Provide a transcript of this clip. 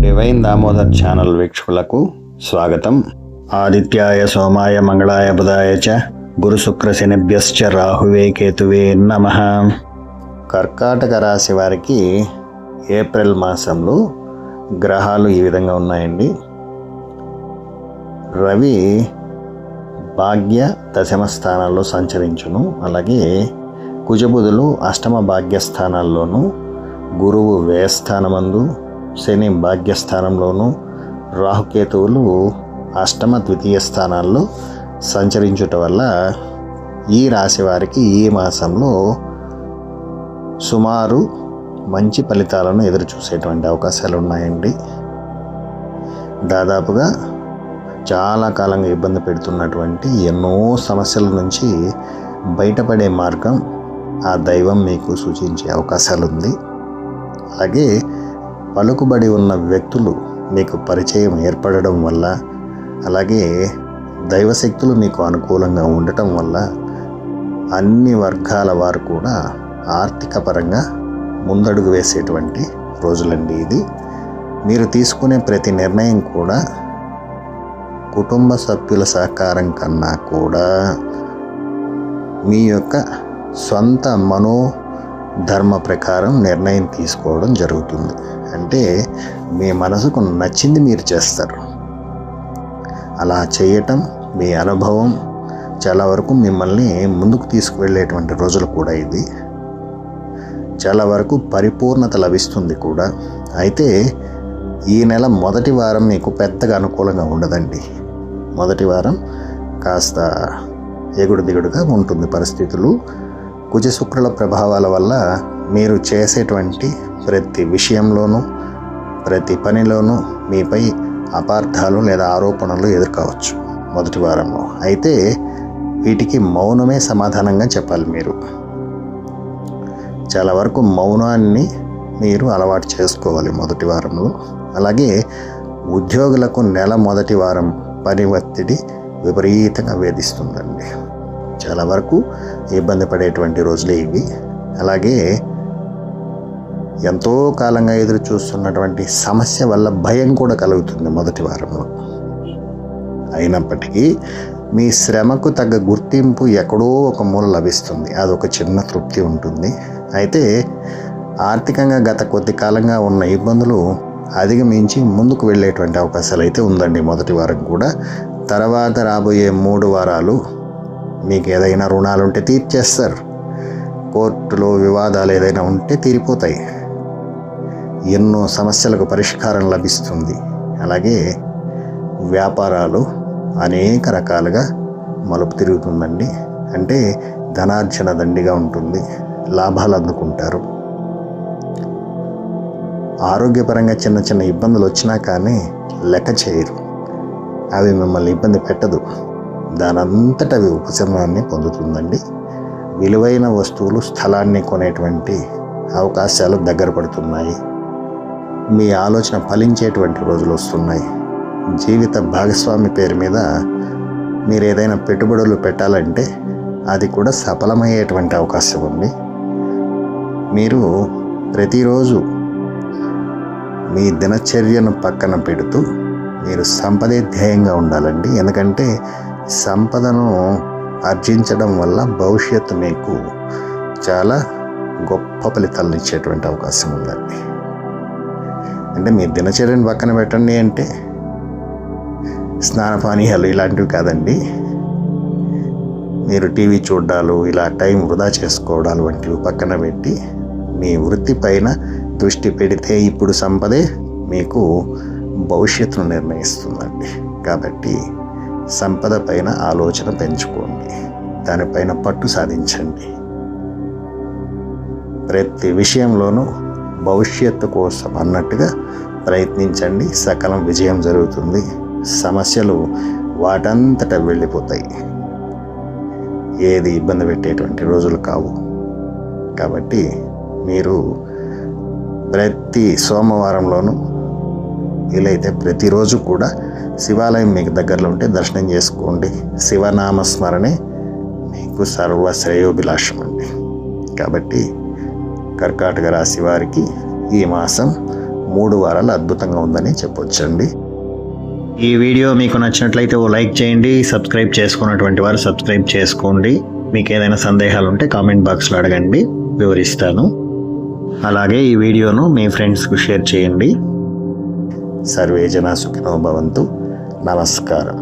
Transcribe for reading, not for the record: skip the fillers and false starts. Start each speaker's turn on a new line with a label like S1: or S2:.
S1: Divine Damodar channel వీక్షకులకు స్వాగతం. ఆదిత్యాయ సోమాయ మంగళాయ బుధాయ చ గురు శుక్ర శనిభ్యశ్చ రాహువే కేతువే నమః. కర్కాటక రాశి వారికి ఏప్రిల్ మాసంలో గ్రహాలు ఈ విధంగా ఉన్నాయండి. రవి భాగ్య దశమ స్థానాల్లో సంచరించును. అలాగే కుజబుధులు అష్టమ భాగ్యస్థానాల్లోనూ, గురువు వ్యయస్థానమందు, శని భాగ్యస్థానంలోనూ, రాహుకేతువులు అష్టమ ద్వితీయ స్థానాల్లో సంచరించుట వల్ల ఈ రాశి వారికి ఈ మాసంలో సుమారు మంచి ఫలితాలను ఎదురు చూసేటువంటి అవకాశాలు ఉన్నాయండి. దాదాపుగా చాలా కాలంగా ఇబ్బంది పెడుతున్నటువంటి ఎన్నో సమస్యల నుంచి బయటపడే మార్గం ఆ దైవం మీకు సూచించే అవకాశాలు ఉంది. అలాగే పలుకుబడి ఉన్న వ్యక్తులు మీకు పరిచయం ఏర్పడడం వల్ల, అలాగే దైవశక్తులు మీకు అనుకూలంగా ఉండటం వల్ల అన్ని వర్గాల వారు కూడా ఆర్థిక పరంగా ముందడుగు వేసేటువంటి రోజులండి ఇది. మీరు తీసుకునే ప్రతి నిర్ణయం కూడా కుటుంబ సభ్యుల సహకారం కన్నా కూడా మీ యొక్క సొంత మనోధర్మ ప్రకారం నిర్ణయం తీసుకోవడం జరుగుతుంది. అంటే మీ మనసుకు నచ్చింది మీరు చేస్తారు. అలా చేయటం మీ అనుభవం చాలా వరకు మిమ్మల్ని ముందుకు తీసుకువెళ్ళేటువంటి రోజులు కూడా ఇది. చాలా వరకు పరిపూర్ణత లభిస్తుంది కూడా. అయితే ఈ నెల మొదటి వారం మీకు పెద్దగా అనుకూలంగా ఉండదండి. మొదటి వారం కాస్త ఎగుడు దిగుడుగా ఉంటుంది పరిస్థితులు. కుజ శుక్రుల ప్రభావాల వల్ల మీరు చేసేటువంటి ప్రతి విషయంలోనూ, ప్రతి పనిలోనూ మీపై అపార్థాలు లేదా ఆరోపణలు ఎదుర్కోవచ్చు మొదటి వారంలో. అయితే వీటికి మౌనమే సమాధానంగా చెప్పాలి. మీరు చాలా వరకు మౌనాన్ని మీరు అలవాటు చేసుకోవాలి మొదటి వారంలో. అలాగే ఉద్యోగులకు నెల మొదటి వారం పని ఒత్తిడి విపరీతంగా వేధిస్తుందండి. చాలా వరకు ఇబ్బంది పడేటువంటి రోజులే ఇవి. అలాగే ఎంతో కాలంగా ఎదురు చూస్తున్నటువంటి సమస్య వల్ల భయం కూడా కలుగుతుంది మొదటి వారంలో. అయినప్పటికీ మీ శ్రమకు తగ్గ గుర్తింపు ఎక్కడో ఒక మూల లభిస్తుంది. అదొక చిన్న తృప్తి ఉంటుంది. అయితే ఆర్థికంగా గత కొద్ది కాలంగా ఉన్న ఇబ్బందులు అధిగమించి ముందుకు వెళ్ళేటువంటి అవకాశాలు అయితే ఉందండి మొదటి వారం కూడా. తర్వాత రాబోయే 3 వారాలు మీకు ఏదైనా రుణాలు ఉంటే తీర్చేస్తారు. కోర్టులో వివాదాలు ఏదైనా ఉంటే తీరిపోతాయి. ఎన్నో సమస్యలకు పరిష్కారం లభిస్తుంది. అలాగే వ్యాపారాలు అనేక రకాలుగా మలుపు తిరుగుతుందండి. అంటే ధనార్జన దండిగా ఉంటుంది, లాభాలు అందుకుంటారు. ఆరోగ్యపరంగా చిన్న చిన్న ఇబ్బందులు వచ్చినా కానీ లెక్క చేయరు. అవి మిమ్మల్ని ఇబ్బంది పెట్టదు. దానంతట అవి ఉపశమనాన్ని పొందుతుందండి. విలువైన వస్తువులు, స్థలాన్ని కొనేటువంటి అవకాశాలు దగ్గర పడుతున్నాయి. మీ ఆలోచన ఫలించేటువంటి రోజులు వస్తున్నాయి. జీవిత భాగస్వామి పేరు మీద మీరు ఏదైనా పెట్టుబడులు పెట్టాలంటే అది కూడా సఫలమయ్యేటువంటి అవకాశం ఉంది. మీరు ప్రతిరోజు మీ దినచర్యను పక్కన పెడుతూ మీరు సంపదే ధ్యేయంగా ఉండాలండి. ఎందుకంటే సంపదను ఆర్జించడం వల్ల భవిష్యత్తు మీకు చాలా గొప్ప ఫలితాలను ఇచ్చేటువంటి అవకాశం ఉందండి. అంటే మీ దినచర్యను పక్కన పెట్టండి అంటే స్నానపానీయాలు ఇలాంటివి కాదండి. మీరు టీవీ చూడాలు, ఇలా టైం వృధా చేసుకోవడాలు వంటివి పక్కన పెట్టి మీ వృత్తి పైన దృష్టి పెడితే ఇప్పుడు సంపదే మీకు భవిష్యత్తును నిర్ణయిస్తుందండి. కాబట్టి సంపద పైన ఆలోచన పెంచుకోండి, దానిపైన పట్టు సాధించండి. ప్రతి విషయంలోనూ భవిష్యత్తు కోసం అన్నట్టుగా ప్రయత్నించండి. సకలం విజయం జరుగుతుంది. సమస్యలు వాటంతట వెళ్ళిపోతాయి. ఏది ఇబ్బంది పెట్టేటువంటి రోజులు కావు. కాబట్టి మీరు ప్రతి సోమవారంలోనూ వీలైతే ప్రతిరోజు కూడా శివాలయం మీకు దగ్గరలో ఉంటే దర్శనం చేసుకోండి. శివనామస్మరణే మీకు సర్వ శ్రేయోభిలాషం అండి. కాబట్టి కర్కాటక రాశి వారికి ఈ మాసం 3 వారాలు అద్భుతంగా ఉందని చెప్పొచ్చండి. ఈ వీడియో మీకు నచ్చినట్లయితే ఓ లైక్ చేయండి. సబ్స్క్రైబ్ చేసుకున్నటువంటి వారు సబ్స్క్రైబ్ చేసుకోండి. మీకు ఏదైనా సందేహాలు ఉంటే కామెంట్ బాక్స్లో అడగండి, వివరిస్తాను. అలాగే ఈ వీడియోను మీ ఫ్రెండ్స్కు షేర్ చేయండి. సర్వే జనా సుఖినో భవంతు. నమస్కారం.